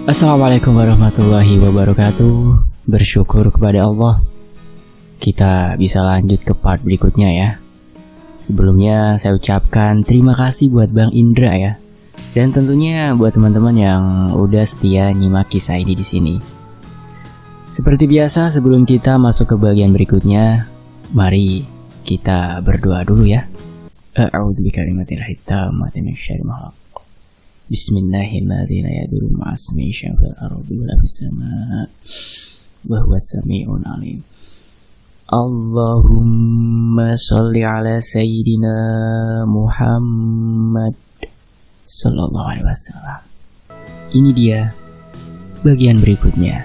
Assalamualaikum warahmatullahi wabarakatuh. Bersyukur kepada Allah, kita bisa lanjut ke part berikutnya ya. Sebelumnya saya ucapkan terima kasih buat Bang Indra ya. Dan tentunya buat teman-teman yang udah setia nyimak kisah ini di sini. Seperti biasa, sebelum kita masuk ke bagian berikutnya, mari kita berdoa dulu ya. A'udzu bikalimatillahi tammati min syarri ma khalaq. Bismillahirrahmanirrahim. Yaduru ma'asmi syafil ardi wal sama wa huwa sami'un alim. Allahumma sholli ala sayyidina Muhammad sallallahu alaihi wasallam. Ini dia bagian berikutnya.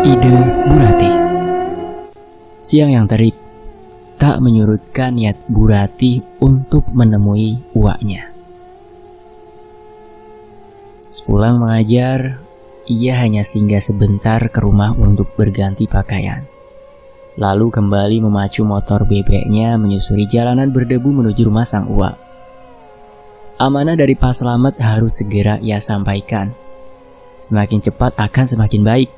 Ide Bu Rati. Siang yang terik tak menyurutkan niat Bu Rati untuk menemui uaknya. Sepulang mengajar, ia hanya singgah sebentar ke rumah untuk berganti pakaian. Lalu kembali memacu motor bebeknya menyusuri jalanan berdebu menuju rumah sang uak. Amanah dari Pak Slamet harus segera ia sampaikan. Semakin cepat akan semakin baik.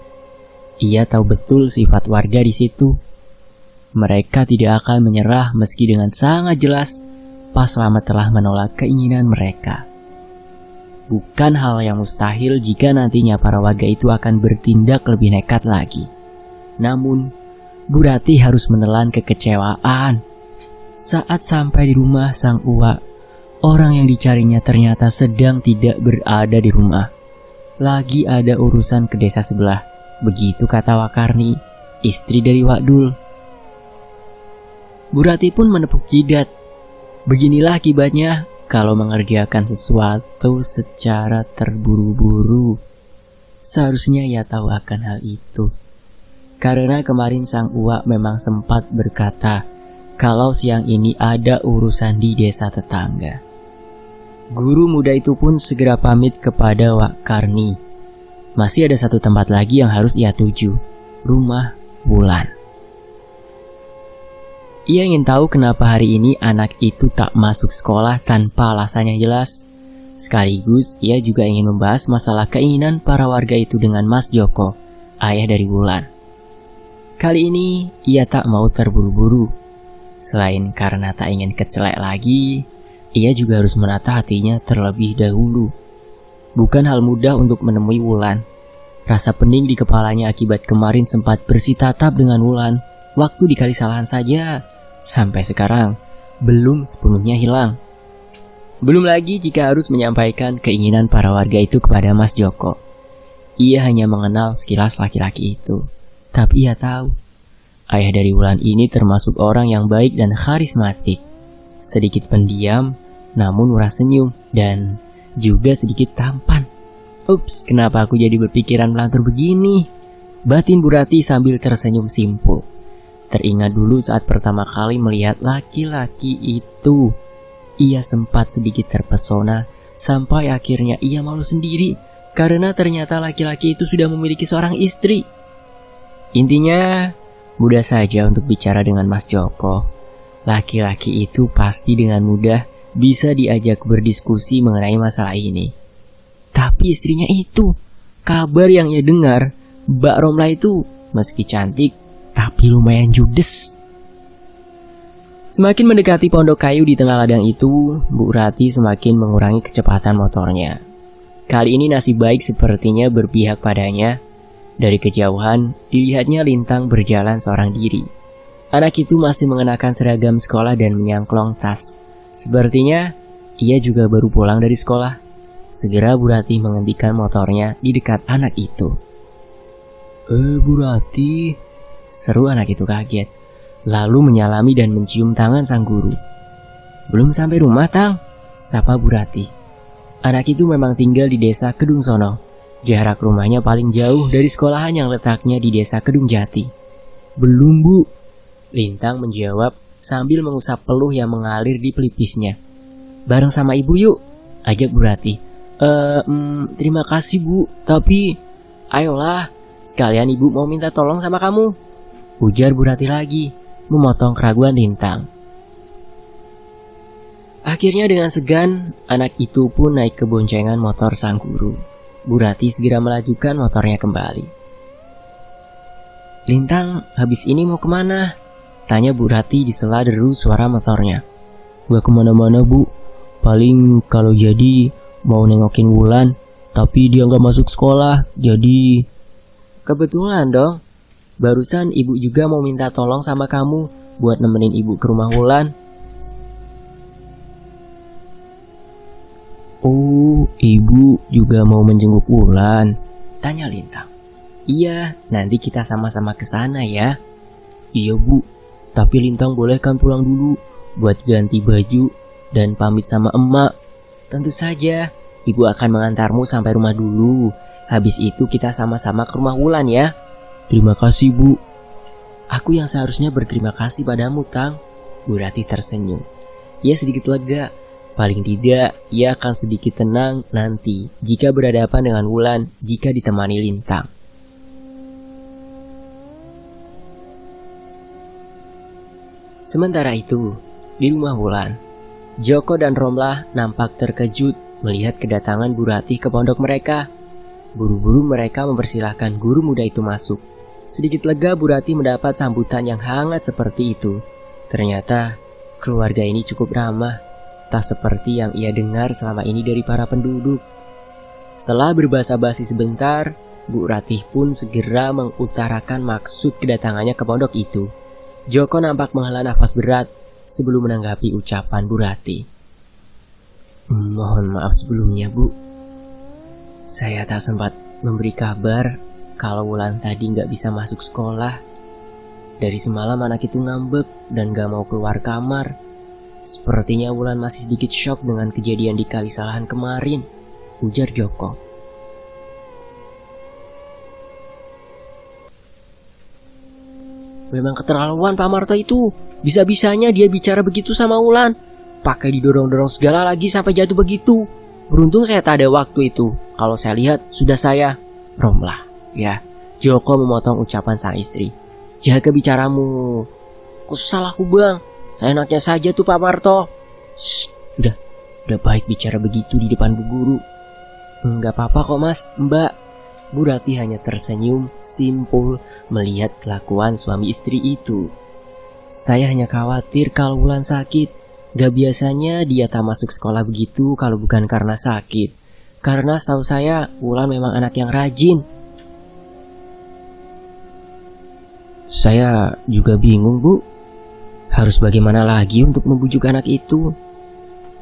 Ia tahu betul sifat warga di situ. Mereka tidak akan menyerah meski dengan sangat jelas Pak Slamet telah menolak keinginan mereka. Bukan hal yang mustahil jika nantinya para warga itu akan bertindak lebih nekat lagi. Namun, Bu Rati harus menelan kekecewaan. Saat sampai di rumah sang uak, orang yang dicarinya ternyata sedang tidak berada di rumah. Lagi ada urusan ke desa sebelah. Begitu kata Wakarni, istri dari Wak Dul. Bu Rati pun menepuk jidat. Beginilah akibatnya kalau mengerjakan sesuatu secara terburu-buru. Seharusnya ia tahu akan hal itu. Karena kemarin sang uak memang sempat berkata kalau siang ini ada urusan di desa tetangga. Guru muda itu pun segera pamit kepada Wak Karni. Masih ada satu tempat lagi yang harus ia tuju, rumah Wulan. Ia ingin tahu kenapa hari ini anak itu tak masuk sekolah tanpa alasan yang jelas. Sekaligus ia juga ingin membahas masalah keinginan para warga itu dengan Mas Joko, ayah dari Wulan. Kali ini ia tak mau terburu-buru. Selain karena tak ingin kecelek lagi, ia juga harus menata hatinya terlebih dahulu. Bukan hal mudah untuk menemui Wulan. Rasa pening di kepalanya akibat kemarin sempat bersitatap dengan Wulan waktu dikali salahan saja. Sampai sekarang belum sepenuhnya hilang. Belum lagi jika harus menyampaikan keinginan para warga itu kepada Mas Joko. Ia hanya mengenal sekilas laki-laki itu. Tapi ia tahu ayah dari Wulan ini termasuk orang yang baik dan karismatik. Sedikit pendiam, namun murah senyum dan juga sedikit tampan. Ups, kenapa aku jadi berpikiran melantur begini? Batin Bu Rati sambil tersenyum simpul. Teringat dulu saat pertama kali melihat laki-laki itu. Ia sempat sedikit terpesona sampai akhirnya ia malu sendiri karena ternyata laki-laki itu sudah memiliki seorang istri. Intinya, mudah saja untuk bicara dengan Mas Joko. Laki-laki itu pasti dengan mudah bisa diajak berdiskusi mengenai masalah ini. Tapi istrinya itu, kabar yang ia dengar, Mbak Romla itu meski cantik, tapi lumayan judes. Semakin mendekati pondok kayu di tengah ladang itu, Bu Rati semakin mengurangi kecepatan motornya. Kali ini nasib baik sepertinya berpihak padanya. Dari kejauhan, dilihatnya lintang berjalan seorang diri. Anak itu masih mengenakan seragam sekolah dan menyangklong tas. Sepertinya ia juga baru pulang dari sekolah. Segera Bu Rati menghentikan motornya di dekat anak itu. Bu Rati," seru anak itu kaget, lalu menyalami dan mencium tangan sang guru. "Belum sampai rumah, Tang?" sapa Bu Rati. Anak itu memang tinggal di desa Kedung Sono. Jarak rumahnya paling jauh dari sekolahan yang letaknya di desa Kedung Jati. "Belum, Bu," Lintang menjawab sambil mengusap peluh yang mengalir di pelipisnya. "Bareng sama ibu yuk," ajak Bu Rati. Terima kasih Bu, tapi ayolah, sekalian ibu mau minta tolong sama kamu," ujar Bu Rati lagi, memotong keraguan Lintang. Akhirnya dengan segan, anak itu pun naik ke boncengan motor sang guru. Bu Rati segera melajukan motornya kembali. "Lintang, habis ini mau kemana?" tanya Bu Rati di sela deru suara motornya. "Gak kemana-mana Bu, paling kalau jadi mau nengokin Wulan, tapi dia gak masuk sekolah, jadi..." "Kebetulan dong, barusan ibu juga mau minta tolong sama kamu buat nemenin ibu ke rumah Wulan." "Oh, ibu juga mau menjenguk Wulan?" tanya Lintang. "Iya, nanti kita sama-sama ke sana ya." "Iya Bu, tapi Lintang boleh kan pulang dulu buat ganti baju dan pamit sama emak?" "Tentu saja, ibu akan mengantarmu sampai rumah dulu. Habis itu kita sama-sama ke rumah Wulan ya." "Terima kasih Bu." "Aku yang seharusnya berterima kasih padamu, Tang." Bu Rati tersenyum. Ia sedikit lega. Paling tidak, ia akan sedikit tenang nanti jika berhadapan dengan Wulan jika ditemani Lintang. Sementara itu, di rumah Wulan, Joko dan Romlah nampak terkejut melihat kedatangan Bu Rati ke pondok mereka. Buru-buru mereka mempersilahkan guru muda itu masuk. Sedikit lega Bu Rati mendapat sambutan yang hangat seperti itu. Ternyata keluarga ini cukup ramah, tak seperti yang ia dengar selama ini dari para penduduk. Setelah berbasa-basi sebentar, Bu Ratih pun segera mengutarakan maksud kedatangannya ke pondok itu. Joko nampak menghela nafas berat sebelum menanggapi ucapan Bu Ratih. "Mohon maaf sebelumnya Bu, saya tak sempat memberi kabar kalau Wulan tadi gak bisa masuk sekolah. Dari semalam anak itu ngambek dan gak mau keluar kamar. Sepertinya Wulan masih sedikit shock dengan kejadian di Kalisalahan kemarin," ujar Joko. "Memang keterlaluan Pak Marto itu. Bisa-bisanya dia bicara begitu sama Wulan. Pakai didorong-dorong segala lagi sampai jatuh begitu. Beruntung saya tak ada waktu itu. Kalau saya lihat, sudah saya..." "Romlah, ya." Joko memotong ucapan sang istri. "Jaga bicaramu." "Kok salahku Bang? Saya enaknya saja tuh Pak Marto." "Shh, udah baik bicara begitu di depan Bu Guru." "Enggak apa-apa kok Mas, Mbak." Bu Rati hanya tersenyum simpul melihat kelakuan suami istri itu. "Saya hanya khawatir kalau Wulan sakit. Gak biasanya dia tak masuk sekolah begitu kalau bukan karena sakit. Karena setahu saya Wulan memang anak yang rajin." "Saya juga bingung Bu. Harus bagaimana lagi untuk membujuk anak itu?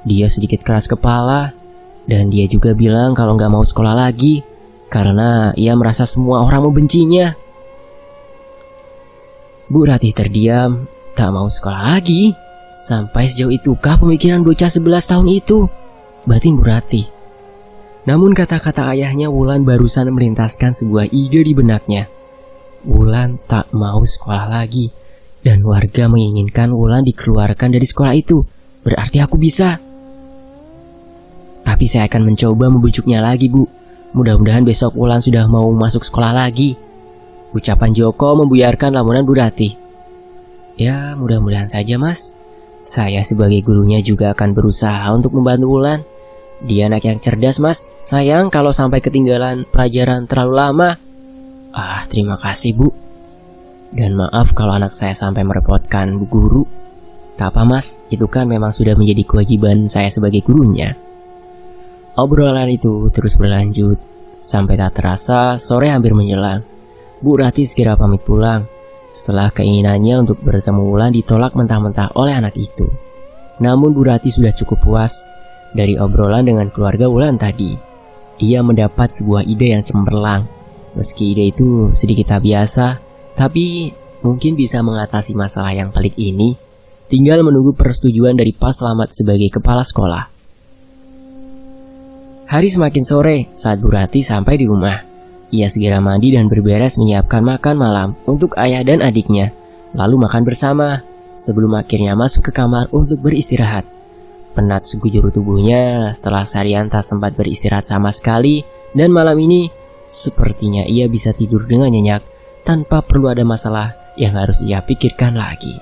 Dia sedikit keras kepala, dan dia juga bilang kalau gak mau sekolah lagi karena ia merasa semua orang membencinya." Bu Ratih terdiam, tak mau sekolah lagi. Sampai sejauh itukah pemikiran bocah 11 tahun itu? Batin Bu Ratih. Namun kata-kata ayahnya Wulan barusan melintaskan sebuah ide di benaknya. Wulan tak mau sekolah lagi, dan warga menginginkan Wulan dikeluarkan dari sekolah itu. Berarti aku bisa. Tapi saya akan mencoba membujuknya lagi Bu. Mudah-mudahan besok Wulan sudah mau masuk sekolah lagi. Ucapan Joko membuyarkan lamunan Bu Ratih. "Ya mudah-mudahan saja Mas. Saya sebagai gurunya juga akan berusaha untuk membantu Wulan. Dia anak yang cerdas Mas. Sayang kalau sampai ketinggalan pelajaran terlalu lama." "Ah, terima kasih Bu. Dan maaf kalau anak saya sampai merepotkan Bu Guru." "Tak apa Mas, itu kan memang sudah menjadi kewajiban saya sebagai gurunya." Obrolan itu terus berlanjut. Sampai tak terasa sore hampir menjelang. Bu Ratih segera pamit pulang. Setelah keinginannya untuk bertemu Wulan ditolak mentah-mentah oleh anak itu. Namun Bu Ratih sudah cukup puas dari obrolan dengan keluarga Wulan tadi. Ia mendapat sebuah ide yang cemerlang. Meski ide itu sedikit tak biasa, tapi mungkin bisa mengatasi masalah yang pelik ini. Tinggal menunggu persetujuan dari Pak Slamet sebagai kepala sekolah. Hari semakin sore saat Bu Ratih sampai di rumah. Ia segera mandi dan berberes menyiapkan makan malam untuk ayah dan adiknya. Lalu makan bersama sebelum akhirnya masuk ke kamar untuk beristirahat. Penat sekujur tubuhnya setelah seharian tak sempat beristirahat sama sekali, dan malam ini sepertinya ia bisa tidur dengan nyenyak tanpa perlu ada masalah yang harus ia pikirkan lagi.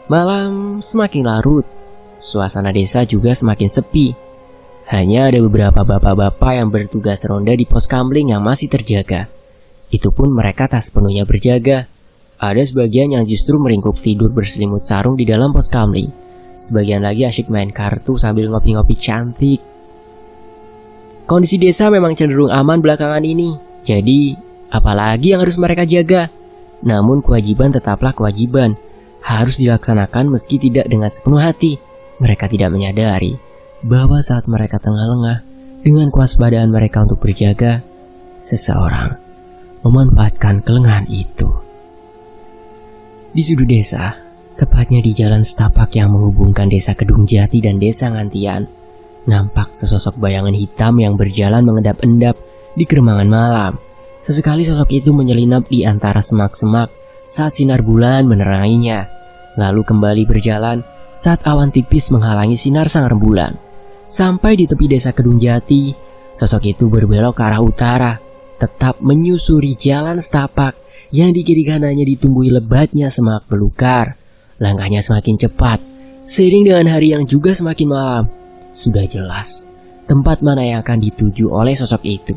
Malam semakin larut. Suasana desa juga semakin sepi. Hanya ada beberapa bapak-bapak yang bertugas ronda di pos kamling yang masih terjaga. Itu pun mereka tak sepenuhnya berjaga. Ada sebagian yang justru meringkuk tidur berselimut sarung di dalam pos kamling. Sebagian lagi asyik main kartu sambil ngopi-ngopi cantik. Kondisi desa memang cenderung aman belakangan ini. Jadi, apalagi yang harus mereka jaga? Namun kewajiban tetaplah kewajiban. Harus dilaksanakan meski tidak dengan sepenuh hati. Mereka tidak menyadari bahwa saat mereka tengah lengah, dengan kewaspadaan mereka untuk berjaga, seseorang memanfaatkan kelengahan itu. Di sudut desa, tepatnya di jalan setapak yang menghubungkan desa Kedung Jati dan desa Ngantian, nampak sesosok bayangan hitam yang berjalan mengendap-endap di keremangan malam. Sesekali sosok itu menyelinap di antara semak-semak saat sinar bulan meneranginya, lalu kembali berjalan saat awan tipis menghalangi sinar sang rembulan. Sampai di tepi desa Kedung Jati, sosok itu berbelok ke arah utara, tetap menyusuri jalan setapak yang di kiri kanannya ditumbuhi lebatnya semak belukar. Langkahnya semakin cepat, seiring dengan hari yang juga semakin malam. Sudah jelas tempat mana yang akan dituju oleh sosok itu,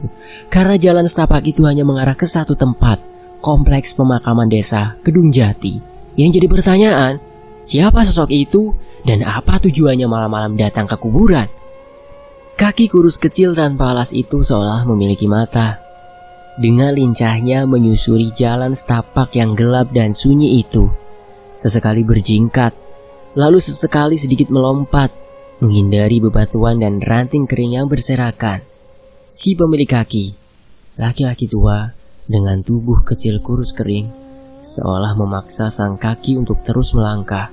karena jalan setapak itu hanya mengarah ke satu tempat, kompleks pemakaman desa Kedung Jati. Yang jadi pertanyaan, siapa sosok itu dan apa tujuannya malam-malam datang ke kuburan? Kaki kurus kecil tanpa alas itu seolah memiliki mata. Dengan lincahnya menyusuri jalan setapak yang gelap dan sunyi itu. Sesekali berjingkat, lalu sesekali sedikit melompat, menghindari bebatuan dan ranting kering yang berserakan. Si pemilik kaki, laki-laki tua dengan tubuh kecil kurus kering, seolah memaksa sang kaki untuk terus melangkah.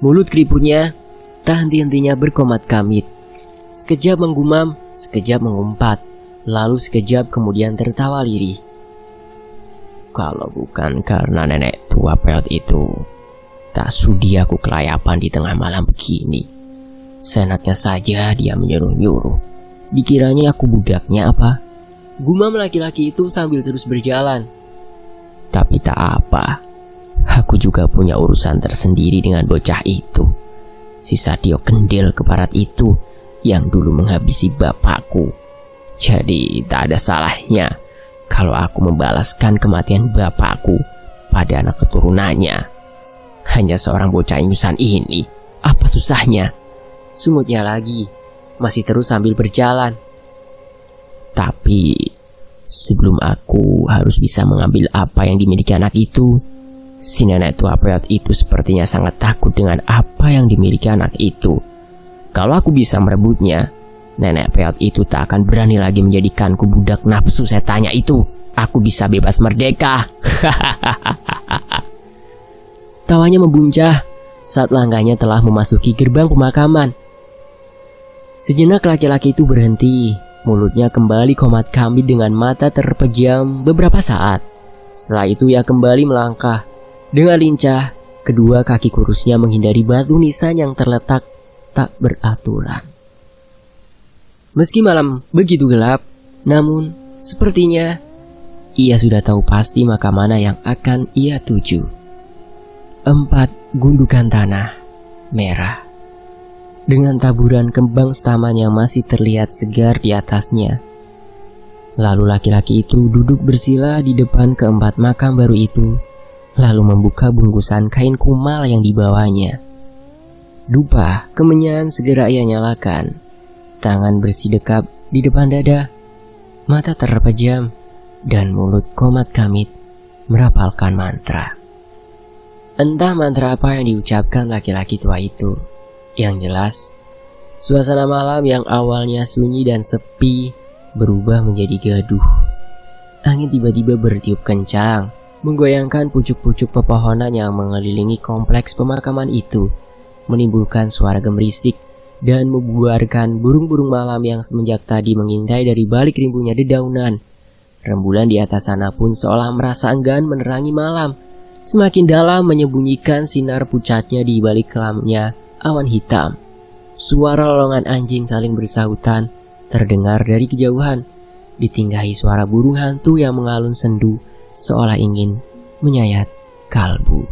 Mulut keriputnya tak henti-hentinya berkomat kamit. Sekejap menggumam, sekejap mengumpat, lalu sekejap kemudian tertawa lirih. Kalau bukan karena nenek tua peot itu, tak sudi aku kelayapan di tengah malam begini. Seenaknya saja dia menyuruh-nyuruh. Dikiranya aku budaknya apa? Gumam laki-laki itu sambil terus berjalan. Tapi tak apa, aku juga punya urusan tersendiri dengan bocah itu. Si Satyo Kendil keparat itu yang dulu menghabisi bapakku. Jadi tak ada salahnya kalau aku membalaskan kematian bapakku pada anak keturunannya. Hanya seorang bocah ingusan ini, apa susahnya? Sumutnya lagi, masih terus sambil berjalan. Tapi sebelum aku harus bisa mengambil apa yang dimiliki anak itu, si nenek tua peot itu sepertinya sangat takut dengan apa yang dimiliki anak itu. Kalau aku bisa merebutnya, nenek peot itu tak akan berani lagi menjadikanku budak nafsu setannya itu. Aku bisa bebas merdeka. Tawanya membuncah saat langkahnya telah memasuki gerbang pemakaman. Sejenak laki-laki itu berhenti. Mulutnya kembali komat kamit dengan mata terpejam beberapa saat. Setelah itu ia kembali melangkah. Dengan lincah, kedua kaki kurusnya menghindari batu nisan yang terletak tak beraturan. Meski malam begitu gelap, namun sepertinya ia sudah tahu pasti makam mana yang akan ia tuju. 4 gundukan tanah merah dengan taburan kembang setaman yang masih terlihat segar di atasnya. Lalu laki-laki itu duduk bersila di depan keempat makam baru itu, lalu membuka bungkusan kain kumal yang dibawanya. Dupa kemenyan segera ia nyalakan. Tangan bersidekap di depan dada, mata terpejam, dan mulut komat kamit merapalkan mantra. Entah mantra apa yang diucapkan laki-laki tua itu. Yang jelas, suasana malam yang awalnya sunyi dan sepi berubah menjadi gaduh. Angin tiba-tiba bertiup kencang, menggoyangkan pucuk-pucuk pepohonan yang mengelilingi kompleks pemakaman itu, menimbulkan suara gemerisik dan membuarkan burung-burung malam yang semenjak tadi mengintai dari balik rimbunnya dedaunan. Rembulan di atas sana pun seolah merasa enggan menerangi malam, semakin dalam menyembunyikan sinar pucatnya di balik kelamnya awan hitam. Suara lolongan anjing saling bersahutan terdengar dari kejauhan, ditinggahi suara burung hantu yang mengalun sendu seolah ingin menyayat kalbu.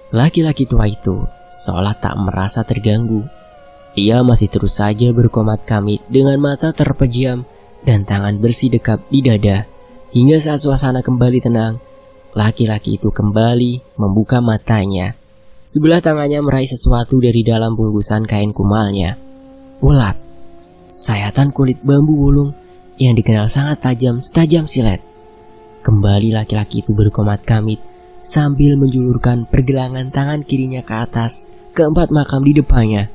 Laki-laki tua itu seolah tak merasa terganggu. Ia masih terus saja berkomat kamit dengan mata terpejam dan tangan bersih dekap di dada. Hingga saat suasana kembali tenang, laki-laki itu kembali membuka matanya. Sebelah tangannya meraih sesuatu dari dalam bungkusan kain kumalnya. Ulat, sayatan kulit bambu wulung yang dikenal sangat tajam setajam silet. Kembali laki-laki itu berkomat kamit sambil menjulurkan pergelangan tangan kirinya ke atas keempat makam di depannya.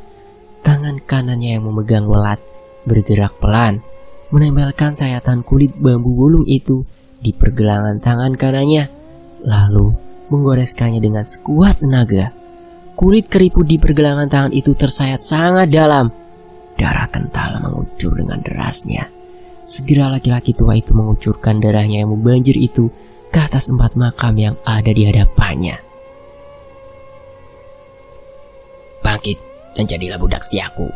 Tangan kanannya yang memegang welat bergerak pelan, menempelkan sayatan kulit bambu wulung itu di pergelangan tangan kanannya, lalu menggoreskannya dengan sekuat tenaga. Kulit keriput di pergelangan tangan itu tersayat sangat dalam. Darah kental mengucur dengan derasnya. Segera laki-laki tua itu mengucurkan darahnya yang membanjir itu ke atas 4 makam yang ada di hadapannya. Bangkit dan jadilah budak setiaku.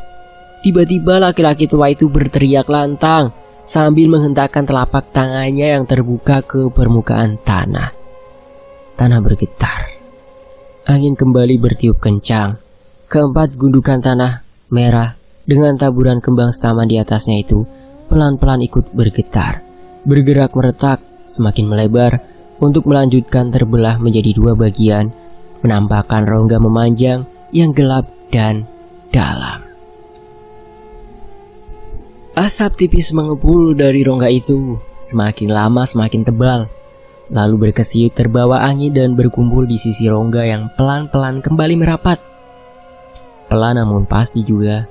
Tiba-tiba laki-laki tua itu berteriak lantang sambil menghentakkan telapak tangannya yang terbuka ke permukaan tanah. Tanah bergetar. Angin kembali bertiup kencang. Keempat gundukan tanah merah dengan taburan kembang setaman di atasnya itu pelan-pelan ikut bergetar, bergerak meretak, semakin melebar untuk melanjutkan terbelah menjadi 2 bagian, menampakkan rongga memanjang yang gelap dan dalam. Asap tipis mengepul dari rongga itu, semakin lama semakin tebal, lalu berkesiut terbawa angin dan berkumpul di sisi rongga yang pelan-pelan kembali merapat. Pelan namun pasti juga,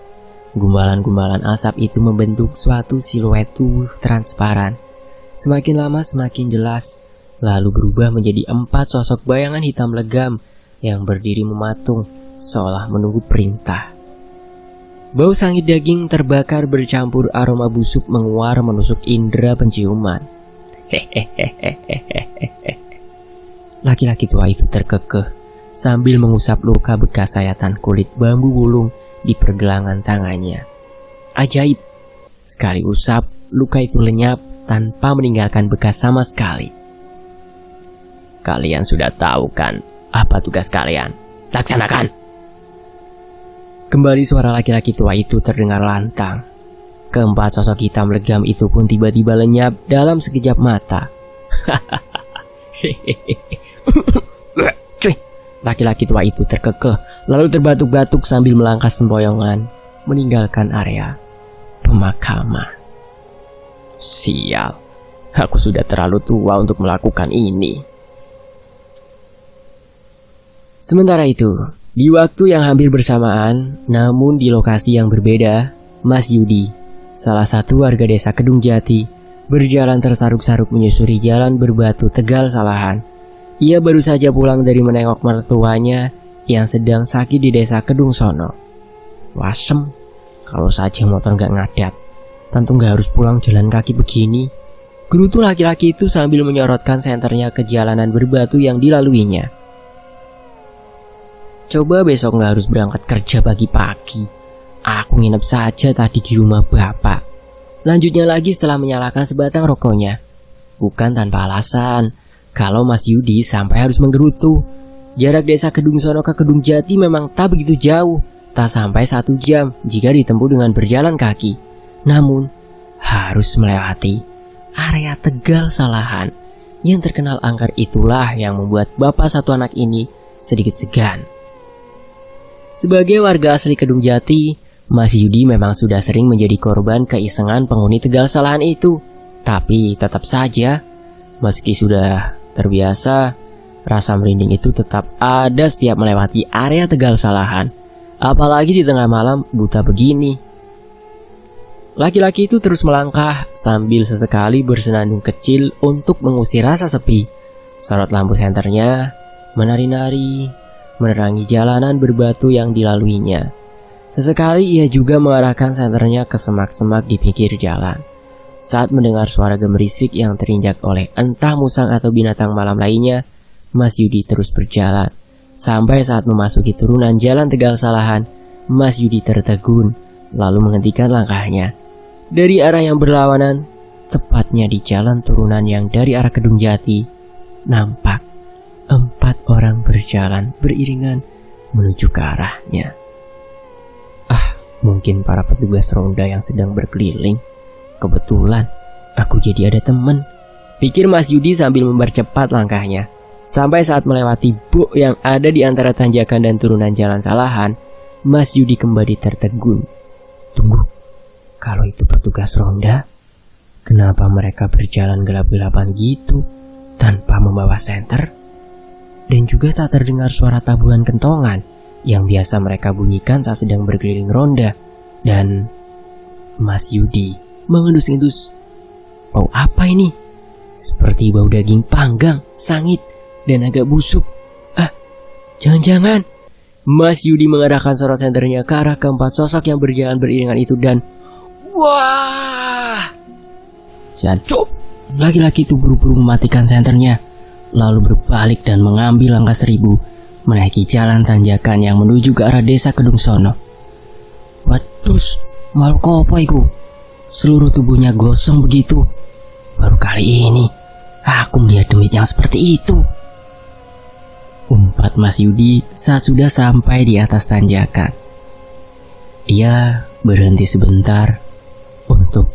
gumbalan-gumbalan asap itu membentuk suatu siluet tubuh transparan. Semakin lama semakin jelas, lalu berubah menjadi 4 sosok bayangan hitam legam yang berdiri mematung, seolah menunggu perintah. Bau sangit daging terbakar bercampur aroma busuk menguar menusuk indera penciuman. Laki-laki tua itu terkekeh sambil mengusap luka bekas sayatan kulit bambu wulung di pergelangan tangannya. Ajaib, sekali usap luka itu lenyap tanpa meninggalkan bekas sama sekali. Kalian sudah tahu kan apa tugas kalian? Laksanakan! Kembali suara laki-laki tua itu terdengar lantang. Keempat sosok hitam legam itu pun tiba-tiba lenyap dalam sekejap mata. Cuy, laki-laki tua itu terkekeh, lalu terbatuk-batuk sambil melangkah sempoyongan, meninggalkan area pemakaman. Sial, aku sudah terlalu tua untuk melakukan ini. Sementara itu, di waktu yang hampir bersamaan, namun di lokasi yang berbeda, Mas Yudi, salah satu warga desa Kedung Jati, berjalan tersaruk-saruk menyusuri jalan berbatu Tegal Salahan. Ia baru saja pulang dari menengok mertuanya yang sedang sakit di desa Kedung Sono. Wasem, kalau saja motor gak ngadat, tentu gak harus pulang jalan kaki begini. Gerutu laki-laki itu sambil menyorotkan senternya ke jalanan berbatu yang dilaluinya. Coba besok gak harus berangkat kerja pagi-pagi. Aku nginep saja tadi di rumah bapak. Lanjutnya lagi setelah menyalakan sebatang rokoknya. Bukan tanpa alasan, kalau Mas Yudi sampai harus menggerutu. Jarak desa Kedung Sono ke Kedung Jati memang tak begitu jauh, tak sampai 1 jam jika ditempuh dengan berjalan kaki. Namun, harus melewati area Tegal Salahan. Yang terkenal angker itulah yang membuat bapak satu anak ini sedikit segan. Sebagai warga asli Kedung Jati, Mas Yudi memang sudah sering menjadi korban keisengan penghuni Tegal Salahan itu. Tapi tetap saja, meski sudah terbiasa, rasa merinding itu tetap ada setiap melewati area Tegal Salahan. Apalagi di tengah malam buta begini. Laki-laki itu terus melangkah sambil sesekali bersenandung kecil untuk mengusir rasa sepi. Sorot lampu senternya menari-nari, menerangi jalanan berbatu yang dilaluinya. Sesekali ia juga mengarahkan senternya ke semak-semak di pinggir jalan. Saat mendengar suara gemerisik yang terinjak oleh entah musang atau binatang malam lainnya, Mas Yudi terus berjalan. Sampai saat memasuki turunan jalan Tegal Salahan, Mas Yudi tertegun, lalu menghentikan langkahnya. Dari arah yang berlawanan, tepatnya di jalan turunan yang dari arah Kedung Jati, nampak 4 orang berjalan beriringan menuju ke arahnya. Mungkin para petugas ronda yang sedang berkeliling. Kebetulan aku jadi ada temen, pikir Mas Yudi sambil mempercepat langkahnya. Sampai saat melewati buk yang ada di antara tanjakan dan turunan jalan Salahan, Mas Yudi kembali tertegun. Tunggu, kalau itu petugas ronda, kenapa mereka berjalan gelap-gelapan gitu tanpa membawa senter? Dan juga tak terdengar suara tabuhan kentongan yang biasa mereka bunyikan saat sedang berkeliling ronda. Dan Mas Yudi mengendus-endus. Bau apa ini? Seperti bau daging panggang, sangit, dan agak busuk. Jangan-jangan Mas Yudi mengarahkan sorot senternya ke arah keempat sosok yang berjalan beriringan itu dan wah! Jancuk! Laki-laki itu buru-buru mematikan senternya, lalu berbalik dan mengambil langkah 1000 menaiki jalan tanjakan yang menuju ke arah desa Kedung Sono. Waduh, malu kopo iku. Seluruh tubuhnya gosong begitu. Baru kali ini aku melihat demit yang seperti itu. Umpat Mas Yudi saat sudah sampai di atas tanjakan. Ia berhenti sebentar untuk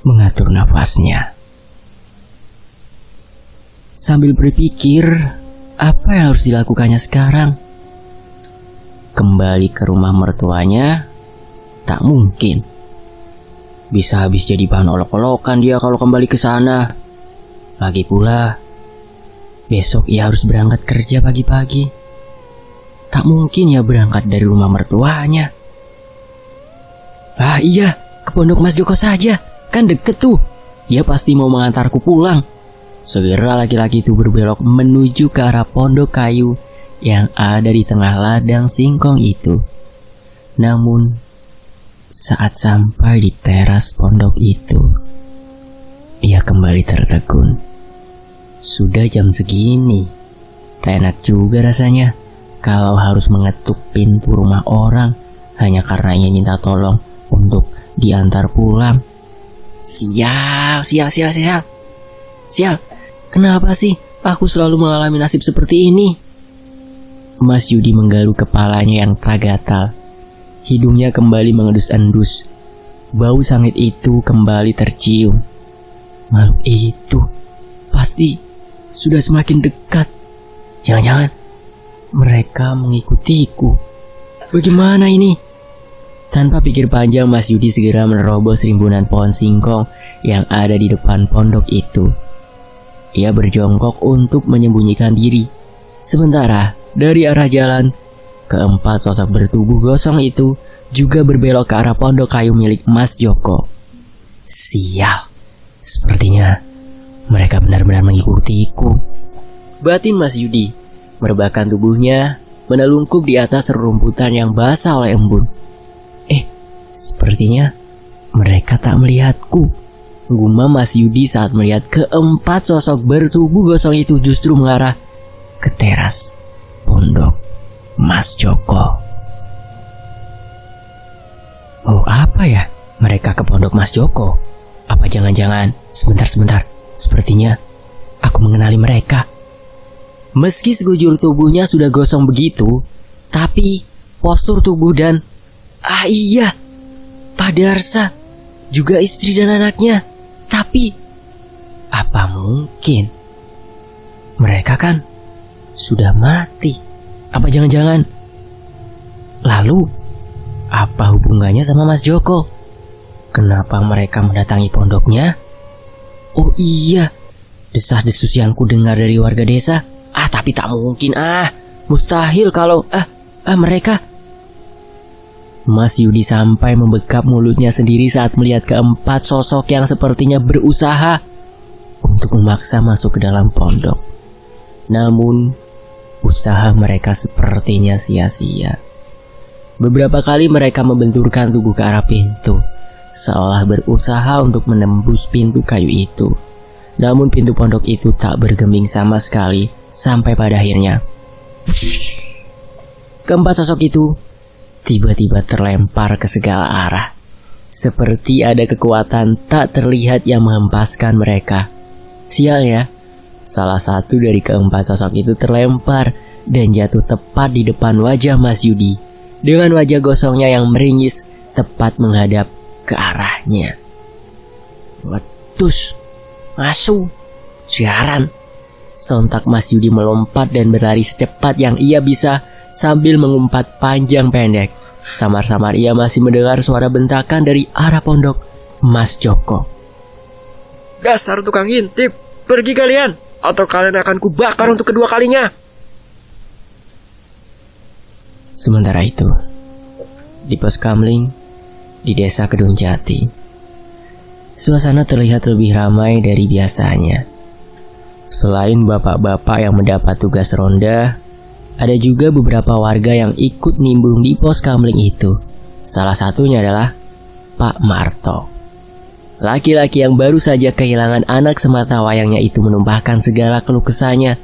mengatur nafasnya. Sambil berpikir, apa yang harus dilakukannya sekarang? Kembali ke rumah mertuanya? Tak mungkin. Bisa habis jadi bahan olok-olokan dia kalau kembali ke sana. Lagi pula, besok ia harus berangkat kerja pagi-pagi. Tak mungkin ia berangkat dari rumah mertuanya. Iya, ke Pondok Mas Joko saja. Kan deket tuh. Dia pasti mau mengantarku pulang. Segera laki-laki itu berbelok menuju ke arah pondok kayu yang ada di tengah ladang singkong itu. Namun, saat sampai di teras pondok itu, ia kembali tertegun. Sudah jam segini, tak enak juga rasanya kalau harus mengetuk pintu rumah orang hanya karena ingin minta tolong untuk diantar pulang. Sial. Kenapa sih aku selalu mengalami nasib seperti ini? Mas Yudi menggaruk kepalanya yang tak gatal. Hidungnya kembali mengendus-endus. Bau sangit itu kembali tercium. Makhluk itu pasti sudah semakin dekat. Jangan-jangan mereka mengikutiku. Bagaimana ini? Tanpa pikir panjang, Mas Yudi segera menerobos rimbunan pohon singkong yang ada di depan pondok itu. Ia berjongkok untuk menyembunyikan diri. Sementara dari arah jalan, keempat sosok bertubuh gosong itu juga berbelok ke arah pondok kayu milik Mas Joko. Sial, sepertinya mereka benar-benar mengikutiku. Batin Mas Yudi merebahkan tubuhnya menelungkup di atas rerumputan yang basah oleh embun. Sepertinya mereka tak melihatku, gumam Mas Yudi saat melihat keempat sosok bertubuh gosong itu justru mengarah ke teras pondok Mas Joko. Oh, apa ya mereka ke pondok Mas Joko? Apa jangan-jangan sebentar, sepertinya aku mengenali mereka. Meski sekujur tubuhnya sudah gosong begitu, tapi postur tubuh dan iya, Pak Darsa juga istri dan anaknya. Tapi apa mungkin mereka kan sudah mati? Apa jangan-jangan lalu apa hubungannya sama Mas Joko? Kenapa mereka mendatangi pondoknya? Oh iya, desas-desus yang ku dengar dari warga desa. Tapi tak mungkin. Mustahil kalau mereka. Mas Yudi sampai membekap mulutnya sendiri saat melihat keempat sosok yang sepertinya berusaha untuk memaksa masuk ke dalam pondok. Namun, usaha mereka sepertinya sia-sia. Beberapa kali mereka membenturkan tubuh ke arah pintu, seolah berusaha untuk menembus pintu kayu itu. Namun pintu pondok itu tak bergeming sama sekali sampai pada akhirnya keempat sosok itu tiba-tiba terlempar ke segala arah. Seperti ada kekuatan tak terlihat yang menghempaskan mereka. Sialnya, salah satu dari keempat sosok itu terlempar dan jatuh tepat di depan wajah Mas Yudi dengan wajah gosongnya yang meringis tepat menghadap ke arahnya. Waduh, asu, siaran. Sontak Mas Yudi melompat dan berlari secepat yang ia bisa sambil mengumpat panjang pendek. Samar-samar ia masih mendengar suara bentakan dari arah pondok Mas Joko. Dasar tukang ngintip, pergi kalian, atau kalian akan kubakar untuk kedua kalinya. Sementara itu, di pos kamling di desa Kedung Jati, suasana terlihat lebih ramai dari biasanya. Selain bapak-bapak yang mendapat tugas ronda, ada juga beberapa warga yang ikut nimbrung di pos kamling itu. Salah satunya adalah Pak Marto. Laki-laki yang baru saja kehilangan anak semata wayangnya itu menumpahkan segala keluh kesahnya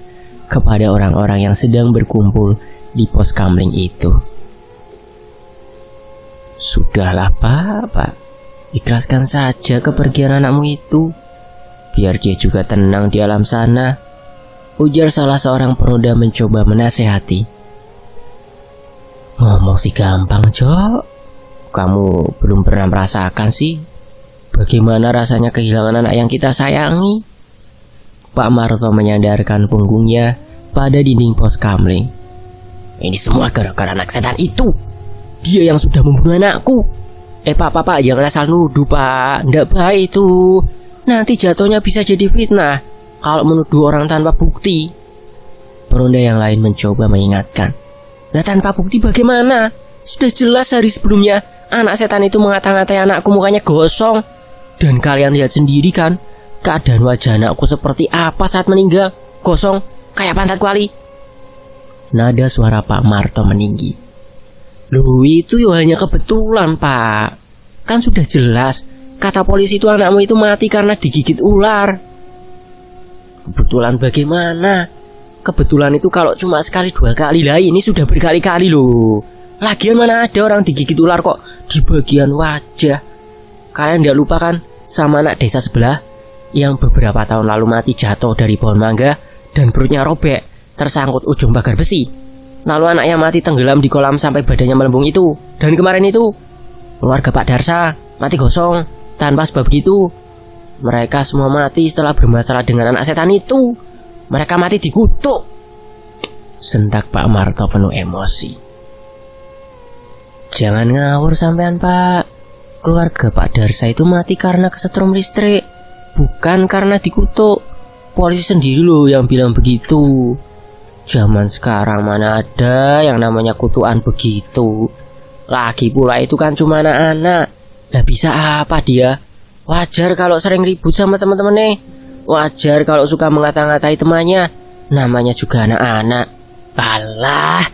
kepada orang-orang yang sedang berkumpul di pos kamling itu. Sudahlah Pak, ikhlaskan saja kepergian anakmu itu, biar dia juga tenang di alam sana, ujar salah seorang pemuda mencoba menasehati. Ngomong sih gampang, Cok. Kamu belum pernah merasakan sih bagaimana rasanya kehilangan anak yang kita sayangi. Pak Marto menyandarkan punggungnya pada dinding pos kamling. Ini semua gara-gara anak setan itu. Dia yang sudah membunuh anakku. Pak, jangan asal nuduh Pak. Nggak baik itu. Nanti jatuhnya bisa jadi fitnah kalau menuduh orang tanpa bukti. Peronda yang lain mencoba mengingatkan. Nah, tanpa bukti bagaimana? Sudah jelas hari sebelumnya anak setan itu mengata-ngatai anakku mukanya gosong. Dan kalian lihat sendiri kan keadaan wajah anakku seperti apa saat meninggal. Gosong kayak pantat kuali. Nada suara Pak Marto meninggi. Loh, itu ya hanya kebetulan Pak. Kan sudah jelas kata polisi itu anakmu itu mati karena digigit ular. Kebetulan bagaimana? Kebetulan itu kalau cuma sekali dua kali. Lah ini sudah berkali-kali loh. Lagian mana ada orang digigit ular kok di bagian wajah. Kalian tidak lupa kan sama anak desa sebelah yang beberapa tahun lalu mati jatuh dari pohon mangga dan perutnya robek tersangkut ujung pagar besi. Lalu anaknya mati tenggelam di kolam sampai badannya melembung itu. Dan kemarin itu keluarga Pak Darsa mati gosong tanpa sebab gitu. Mereka semua mati setelah bermasalah dengan anak setan itu. Mereka mati dikutuk. Sentak Pak Marto penuh emosi. Jangan ngawur sampean Pak. Keluarga Pak Darsa itu mati karena kesetrum listrik, bukan karena dikutuk. Polisi sendiri loh yang bilang begitu. Zaman sekarang mana ada yang namanya kutukan begitu. Lagi pula itu kan cuma anak-anak. Lah bisa apa dia? Wajar kalau sering ribut sama teman-temannya. Wajar kalau suka mengata-ngatai temannya. Namanya juga anak-anak. Alah,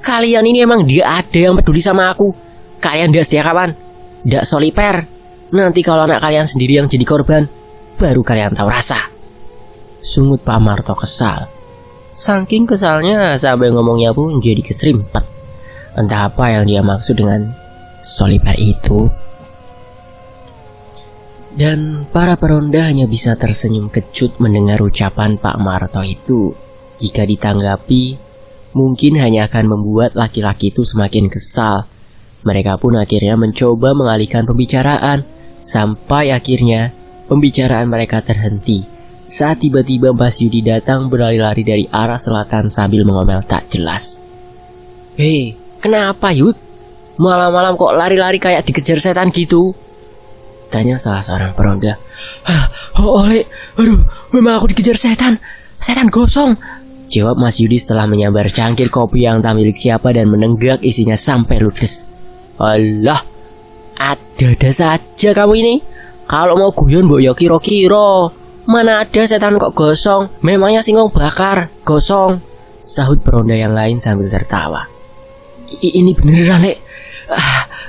kalian ini emang dia ada yang peduli sama aku. Kalian dia setia kawan, tidak soliper. Nanti kalau anak kalian sendiri yang jadi korban, baru kalian tahu rasa. Sungut Pak Marto kesal. Saking kesalnya sampai ngomongnya pun jadi keserimpet. Entah apa yang dia maksud dengan soliper itu. Dan para peronda hanya bisa tersenyum kecut mendengar ucapan Pak Marto itu. Jika ditanggapi, mungkin hanya akan membuat laki-laki itu semakin kesal. Mereka pun akhirnya mencoba mengalihkan pembicaraan, sampai akhirnya pembicaraan mereka terhenti saat tiba-tiba Mas Yudi datang berlari-lari dari arah selatan sambil mengomel tak jelas. Hei, kenapa Yud? Malam-malam kok lari-lari kayak dikejar setan gitu? Tanya salah seorang peronda. Aduh, memang aku dikejar setan gosong. Jawab Mas Yudi setelah menyambar cangkir kopi yang tak milik siapa dan menenggak isinya sampai ludes. Alah, ada-ada saja kamu ini. Kalau mau guyon mbok yo kira-kira. Mana ada setan kok gosong? Memangnya singkong bakar gosong? Sahut peronda yang lain sambil tertawa. Ini beneran, Lek.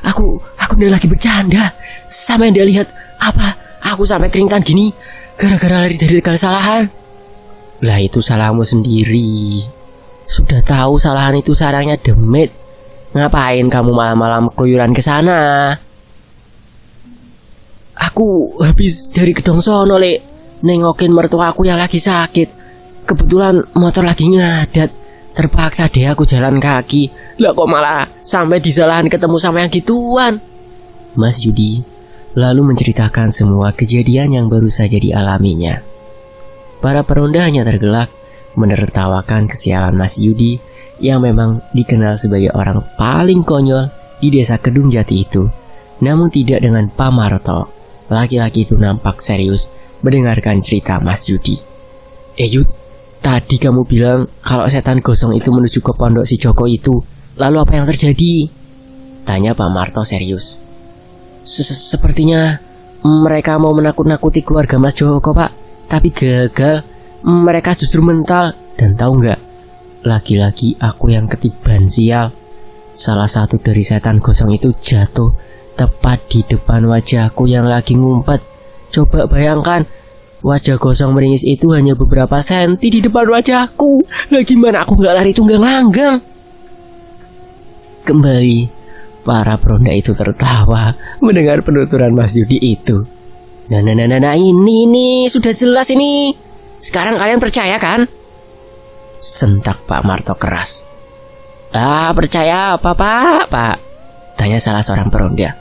Aku udah lagi bercanda. Sampai dia lihat apa? Aku sampai keringetan gini gara-gara lari dari kesalahan. Lah itu salahmu sendiri. Sudah tahu salahan itu sarangnya demit. Ngapain kamu malam-malam keluyuran ke sana? Aku habis dari gedong sono, Lek. Nengokin mertua aku yang lagi sakit. Kebetulan motor lagi ngadat. Terpaksa deh aku jalan kaki. Lah kok malah sampai disalahin ketemu sama yang gituan. Mas Yudi lalu menceritakan semua kejadian yang baru saja dialaminya. Para peronda hanya tergelak menertawakan kesialan Mas Yudi yang memang dikenal sebagai orang paling konyol di desa Kedung Jati itu. Namun tidak dengan Pak Marto. Laki-laki itu nampak serius mendengarkan cerita Mas Yudi. Yud, tadi kamu bilang kalau setan gosong itu menuju ke pondok si Joko itu. Lalu apa yang terjadi? Tanya Pak Marto serius. Sepertinya mereka mau menakut-nakuti keluarga Mas Joko, Pak. Tapi gagal. Mereka justru mental. Dan tahu nggak, lagi-lagi aku yang ketiban sial. Salah satu dari setan gosong itu jatuh tepat di depan wajahku yang lagi ngumpet. Coba bayangkan, wajah gosong meringis itu hanya beberapa senti di depan wajahku. Lah gimana aku nggak lari tunggang langgang? Kembali, para peronda itu tertawa mendengar penuturan Mas Yudi itu. Nah, ini sudah jelas ini. Sekarang kalian percaya kan? Sentak Pak Marto keras. Percaya apa Pak? Tanya salah seorang peronda.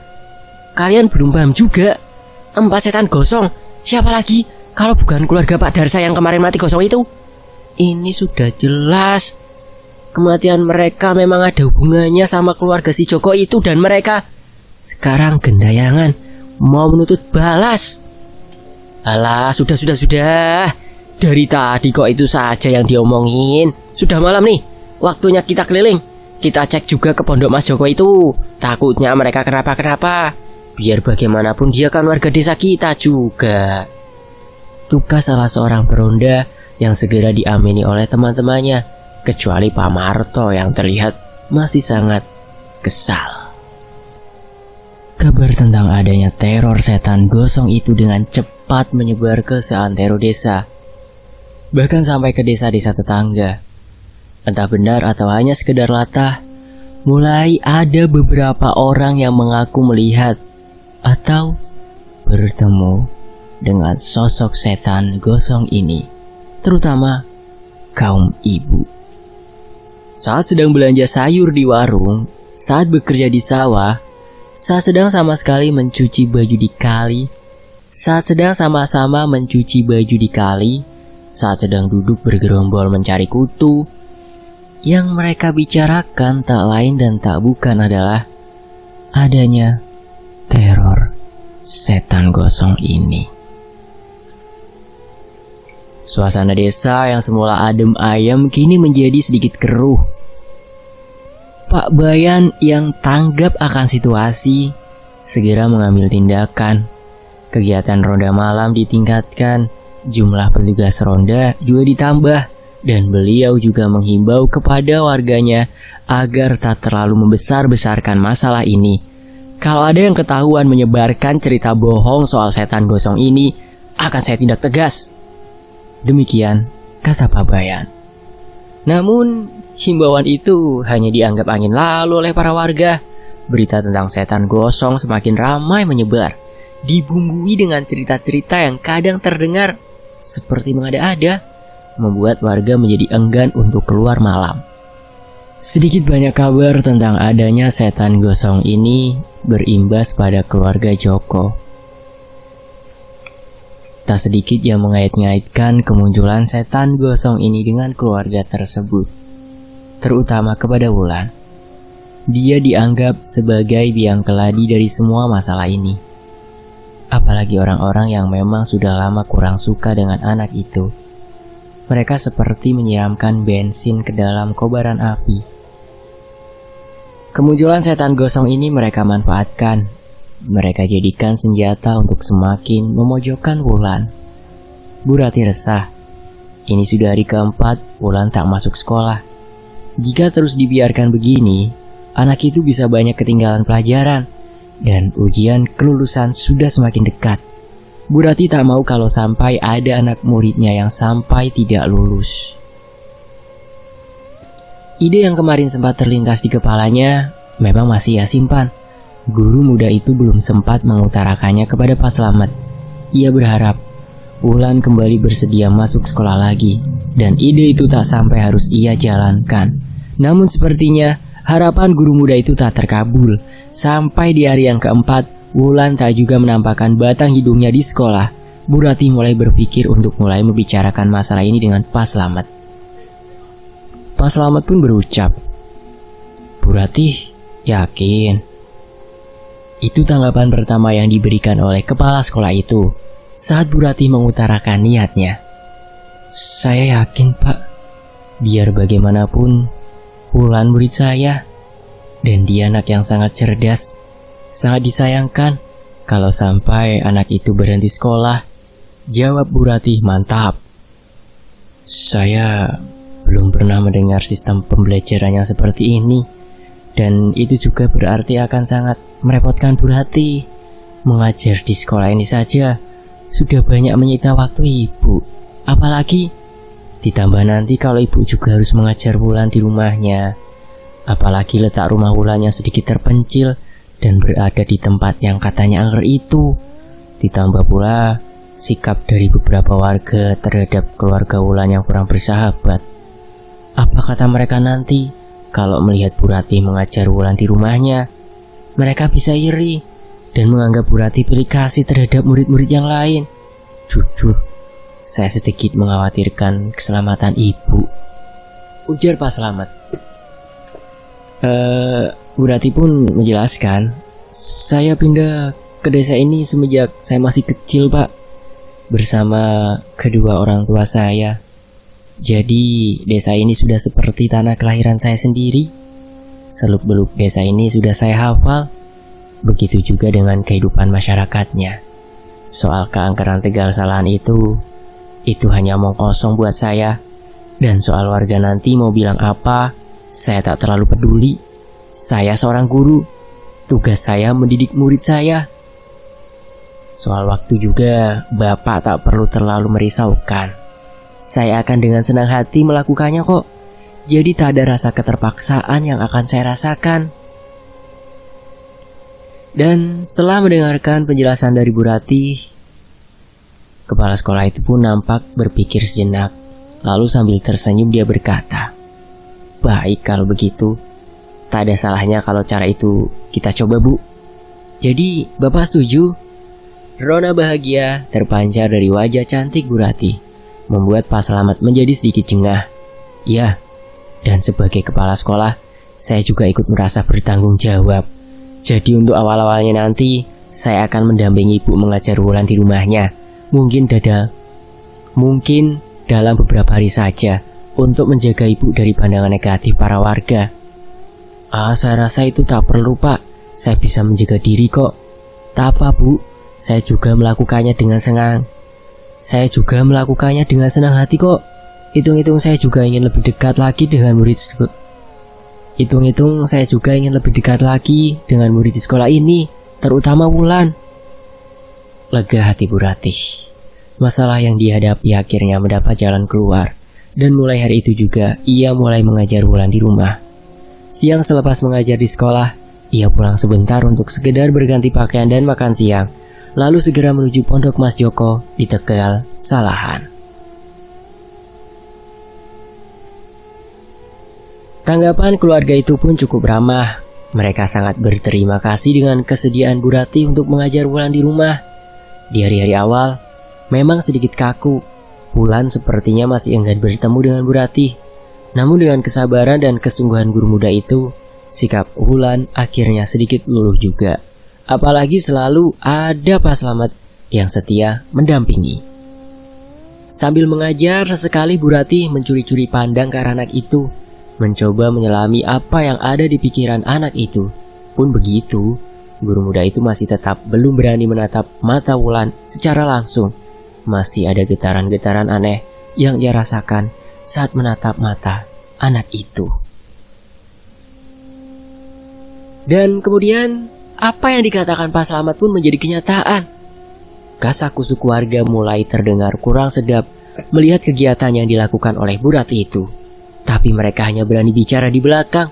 Kalian belum paham juga. Empat setan gosong. Siapa lagi kalau bukan keluarga Pak Darsa yang kemarin mati gosong itu? Ini sudah jelas. Kematian mereka memang ada hubungannya sama keluarga si Joko itu. Dan mereka sekarang gentayangan mau menuntut balas. Alah, sudah. Dari tadi kok itu saja yang diomongin. Sudah malam nih, waktunya kita keliling. Kita cek juga ke pondok Mas Joko itu. Takutnya mereka kenapa-kenapa. Biar bagaimanapun dia kan warga desa kita juga. Tukas salah seorang peronda yang segera diamini oleh teman-temannya. Kecuali Pak Marto yang terlihat masih sangat kesal. Kabar tentang adanya teror setan gosong itu dengan cepat menyebar ke seantero desa. Bahkan sampai ke desa-desa tetangga. Entah benar atau hanya sekedar latah, mulai ada beberapa orang yang mengaku melihat atau bertemu dengan sosok setan gosong ini, terutama kaum ibu. Saat sedang belanja sayur di warung, saat bekerja di sawah, saat sedang sama sekali mencuci baju di kali, saat sedang sama-sama mencuci baju di kali, saat sedang duduk bergerombol mencari kutu, yang mereka bicarakan tak lain dan tak bukan adalah adanya teror setan gosong ini. Suasana desa yang semula adem ayem kini menjadi sedikit keruh. Pak Bayan yang tanggap akan situasi segera mengambil tindakan. Kegiatan ronda malam ditingkatkan, jumlah petugas ronda juga ditambah, dan beliau juga menghimbau kepada warganya agar tak terlalu membesar-besarkan masalah ini. Kalau ada yang ketahuan menyebarkan cerita bohong soal setan gosong ini, akan saya tindak tegas. Demikian kata Pak Bayan. Namun himbauan itu hanya dianggap angin lalu oleh para warga. Berita tentang setan gosong semakin ramai menyebar, dibumbui dengan cerita-cerita yang kadang terdengar seperti mengada-ada, membuat warga menjadi enggan untuk keluar malam. Sedikit banyak kabar tentang adanya setan gosong ini berimbas pada keluarga Joko. Tak sedikit yang mengait-ngaitkan kemunculan setan gosong ini dengan keluarga tersebut, terutama kepada Wulan. Dia dianggap sebagai biang keladi dari semua masalah ini. Apalagi orang-orang yang memang sudah lama kurang suka dengan anak itu. Mereka seperti menyiramkan bensin ke dalam kobaran api. Kemunculan setan gosong ini mereka manfaatkan. Mereka jadikan senjata untuk semakin memojokkan Wulan. Bu Rati resah. Ini sudah hari keempat Wulan tak masuk sekolah. Jika terus dibiarkan begini, anak itu bisa banyak ketinggalan pelajaran. Dan ujian kelulusan sudah semakin dekat. Bu Rati tak mau kalau sampai ada anak muridnya yang sampai tidak lulus. Ide yang kemarin sempat terlintas di kepalanya memang masih ia simpan. Guru muda itu belum sempat mengutarakannya kepada Pak Slamet. Ia berharap Wulan kembali bersedia masuk sekolah lagi, dan ide itu tak sampai harus ia jalankan. Namun sepertinya harapan guru muda itu tak terkabul. Sampai di hari yang keempat, Wulan tak juga menampakkan batang hidungnya di sekolah. Bu Ratih mulai berpikir untuk mulai membicarakan masalah ini dengan Pak Slamet. Pak Slamet pun berucap, "Bu Ratih, yakin?" Itu tanggapan pertama yang diberikan oleh kepala sekolah itu saat Bu Ratih mengutarakan niatnya. "Saya yakin, Pak. Biar bagaimanapun, Wulan murid saya. Dan dia anak yang sangat cerdas. Sangat disayangkan kalau sampai anak itu berhenti sekolah." Jawab Bu Ratih mantap. "Saya belum pernah mendengar sistem pembelajaran yang seperti ini. Dan itu juga berarti akan sangat merepotkan Bu Ratih. Mengajar di sekolah ini saja sudah banyak menyita waktu ibu. Apalagi ditambah nanti kalau ibu juga harus mengajar Wulan di rumahnya. Apalagi letak rumah Wulan yang sedikit terpencil dan berada di tempat yang katanya angker itu. Ditambah pula sikap dari beberapa warga terhadap keluarga Wulan yang kurang bersahabat. Apa kata mereka nanti kalau melihat Bu Ratih mengajar Wulan di rumahnya? Mereka bisa iri dan menganggap Bu Ratih pilih kasih terhadap murid-murid yang lain. Jujur, saya sedikit mengkhawatirkan keselamatan ibu," ujar Pak Slamet. Bu Ratih pun menjelaskan, "Saya pindah ke desa ini semenjak saya masih kecil, Pak, bersama kedua orang tua saya. Jadi desa ini sudah seperti tanah kelahiran saya sendiri. Seluk-beluk desa ini sudah saya hafal. Begitu juga dengan kehidupan masyarakatnya. Soal keangkeran Tegal Salahan itu hanya omong kosong buat saya. Dan soal warga nanti mau bilang apa, saya tak terlalu peduli. Saya seorang guru. Tugas saya mendidik murid saya. Soal waktu juga, Bapak tak perlu terlalu merisaukan. Saya akan dengan senang hati melakukannya kok. Jadi tak ada rasa keterpaksaan yang akan saya rasakan." Dan setelah mendengarkan penjelasan dari Bu Ratih, kepala sekolah itu pun nampak berpikir sejenak. Lalu sambil tersenyum dia berkata, "Baik kalau begitu. Tak ada salahnya kalau cara itu kita coba, Bu. Jadi Bapak setuju?" Rona bahagia terpancar dari wajah cantik Bu Ratih, membuat Pak Slamet menjadi sedikit jengah. "Ya, dan sebagai kepala sekolah, saya juga ikut merasa bertanggung jawab. Jadi untuk awal-awalnya nanti, saya akan mendampingi ibu mengajar Wulan di rumahnya. Mungkin dalam beberapa hari saja, untuk menjaga ibu dari pandangan negatif para warga." Saya rasa itu tak perlu, Pak. Saya bisa menjaga diri kok." "Tak apa, Bu. Saya juga melakukannya dengan senang hati kok. Hitung-hitung saya juga ingin lebih dekat lagi dengan murid di sekolah ini, terutama Wulan." Lega hati Bu Ratih. Masalah yang dihadapi akhirnya mendapat jalan keluar, dan mulai hari itu juga ia mulai mengajar Wulan di rumah. Siang selepas mengajar di sekolah, ia pulang sebentar untuk sekedar berganti pakaian dan makan siang, lalu segera menuju Pondok Mas Joko di Tegal Salahan. Tanggapan keluarga itu pun cukup ramah. Mereka sangat berterima kasih dengan kesediaan Bu Ratih untuk mengajar Wulan di rumah. Di hari-hari awal, memang sedikit kaku. Wulan sepertinya masih enggan bertemu dengan Bu Ratih. Namun dengan kesabaran dan kesungguhan guru muda itu, sikap Wulan akhirnya sedikit luluh juga. Apalagi selalu ada Pak Slamet yang setia mendampingi. Sambil mengajar, sesekali Bu Ratih mencuri-curi pandang ke arah anak itu, mencoba menyelami apa yang ada di pikiran anak itu. Pun begitu, guru muda itu masih tetap belum berani menatap mata Wulan secara langsung. Masih ada getaran-getaran aneh yang ia rasakan saat menatap mata anak itu. Dan kemudian, apa yang dikatakan Pak Slamet pun menjadi kenyataan. Kasakusuk warga mulai terdengar kurang sedap melihat kegiatan yang dilakukan oleh Bu Ratih itu. Tapi mereka hanya berani bicara di belakang,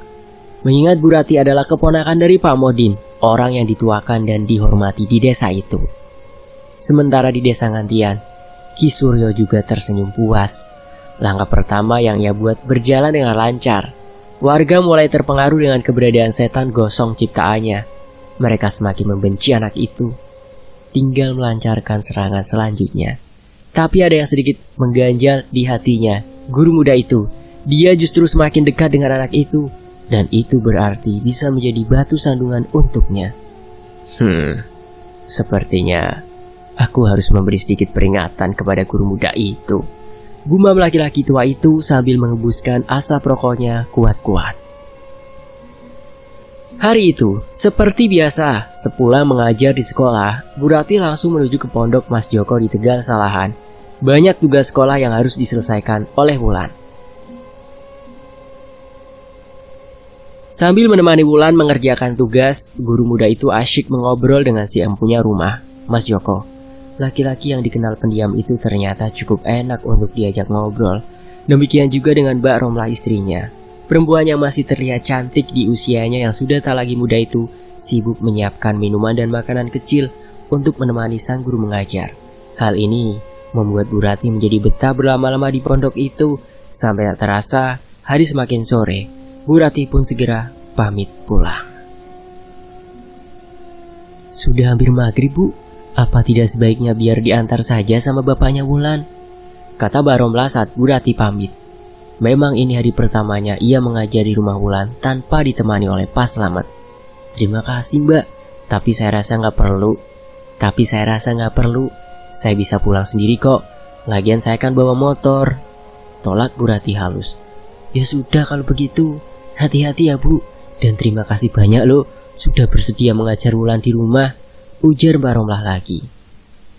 mengingat Bu Ratih adalah keponakan dari Pak Modin, orang yang dituakan dan dihormati di desa itu. Sementara di desa Ngantian, Ki Suryo juga tersenyum puas. Langkah pertama yang ia buat berjalan dengan lancar. Warga mulai terpengaruh dengan keberadaan setan gosong ciptaannya. Mereka semakin membenci anak itu. Tinggal melancarkan serangan selanjutnya. Tapi ada yang sedikit mengganjal di hatinya. Guru muda itu, dia justru semakin dekat dengan anak itu. Dan itu berarti bisa menjadi batu sandungan untuknya. Sepertinya aku harus memberi sedikit peringatan kepada guru muda itu. Gumam laki-laki tua itu sambil menghembuskan asap rokoknya kuat-kuat. Hari itu, seperti biasa, sepulang mengajar di sekolah, Bu Rati langsung menuju ke pondok Mas Joko di Tegal Salahan. Banyak tugas sekolah yang harus diselesaikan oleh Wulan. Sambil menemani Wulan mengerjakan tugas, guru muda itu asyik mengobrol dengan si empunya rumah, Mas Joko. Laki-laki yang dikenal pendiam itu ternyata cukup enak untuk diajak ngobrol. Demikian juga dengan Mbak Romlah istrinya. Perempuan yang masih terlihat cantik di usianya yang sudah tak lagi muda itu sibuk menyiapkan minuman dan makanan kecil untuk menemani sang guru mengajar. Hal ini membuat Bu Rati menjadi betah berlama-lama di pondok itu. Sampai tak terasa, hari semakin sore. Bu Rati pun segera pamit pulang. Sudah hampir maghrib, Bu. Apa tidak sebaiknya biar diantar saja sama bapaknya Wulan? Kata Mbak Romlah saat Bu Rati pamit. Memang ini hari pertamanya ia mengajar di rumah Wulan tanpa ditemani oleh Pak Slamet. Terima kasih, Mbak. Tapi saya rasa nggak perlu. Saya bisa pulang sendiri kok. Lagian saya kan bawa motor. Tolak Bu Rati halus. Ya sudah kalau begitu. Hati-hati ya, Bu. Dan terima kasih banyak loh sudah bersedia mengajar Wulan di rumah. Ujar Mbak Romlah lagi.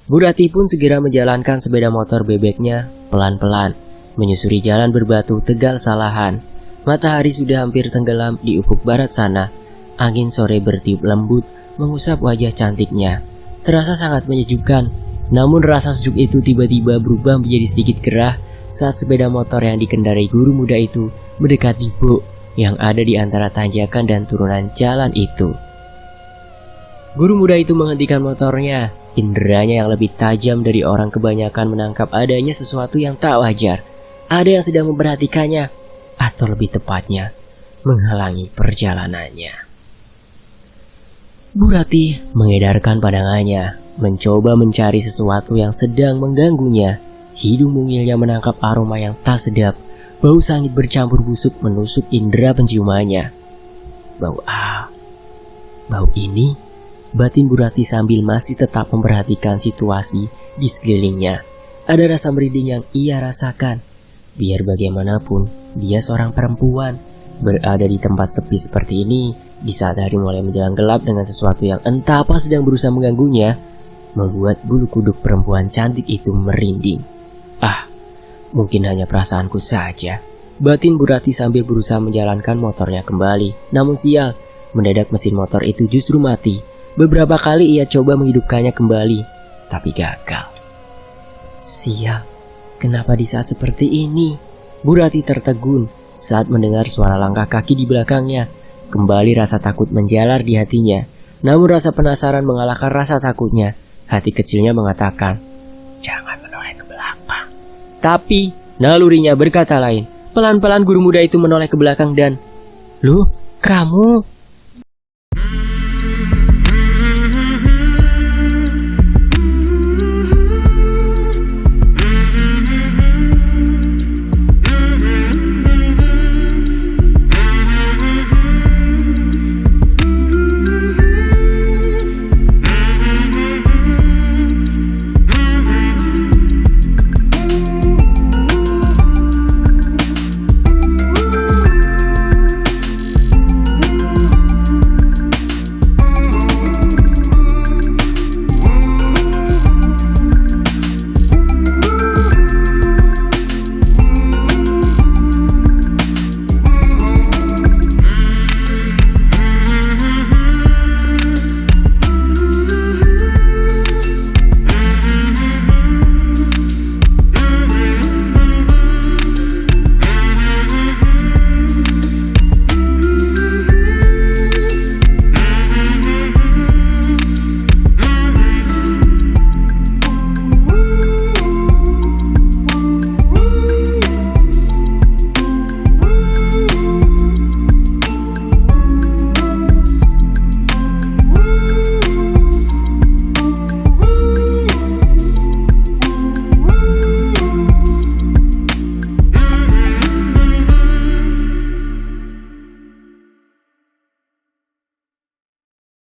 Bu Rati pun segera menjalankan sepeda motor bebeknya pelan-pelan, menyusuri jalan berbatu Tegal Salahan. Matahari sudah hampir tenggelam di ufuk barat sana. Angin sore bertiup lembut mengusap wajah cantiknya. Terasa sangat menyejukkan. Namun rasa sejuk itu tiba-tiba berubah menjadi sedikit gerah saat sepeda motor yang dikendarai guru muda itu mendekati buk yang ada di antara tanjakan dan turunan jalan itu. Guru muda itu menghentikan motornya. Inderanya yang lebih tajam dari orang kebanyakan menangkap adanya sesuatu yang tak wajar. Ada yang sedang memperhatikannya, atau lebih tepatnya, menghalangi perjalanannya. Bu Rati mengedarkan pandangannya, mencoba mencari sesuatu yang sedang mengganggunya. Hidung mungilnya menangkap aroma yang tak sedap. Bau sangit bercampur busuk menusuk indera penciumannya. Bau ini? Batin Bu Rati sambil masih tetap memperhatikan situasi di sekelilingnya. Ada rasa merinding yang ia rasakan. Biar bagaimanapun, dia seorang perempuan. Berada di tempat sepi seperti ini, di saat hari mulai menjelang gelap dengan sesuatu yang entah apa sedang berusaha mengganggunya, membuat bulu kuduk perempuan cantik itu merinding. Mungkin hanya perasaanku saja. Batin Bu Rati sambil berusaha menjalankan motornya kembali. Namun sial, mendadak mesin motor itu justru mati. Beberapa kali ia coba menghidupkannya kembali, tapi gagal. Sial, kenapa di saat seperti ini? Bu Rati tertegun saat mendengar suara langkah kaki di belakangnya. Kembali rasa takut menjalar di hatinya. Namun rasa penasaran mengalahkan rasa takutnya. Hati kecilnya mengatakan, jangan menoleh ke belakang. Tapi nalurinya berkata lain. Pelan-pelan guru muda itu menoleh ke belakang dan, "Loh, kamu?"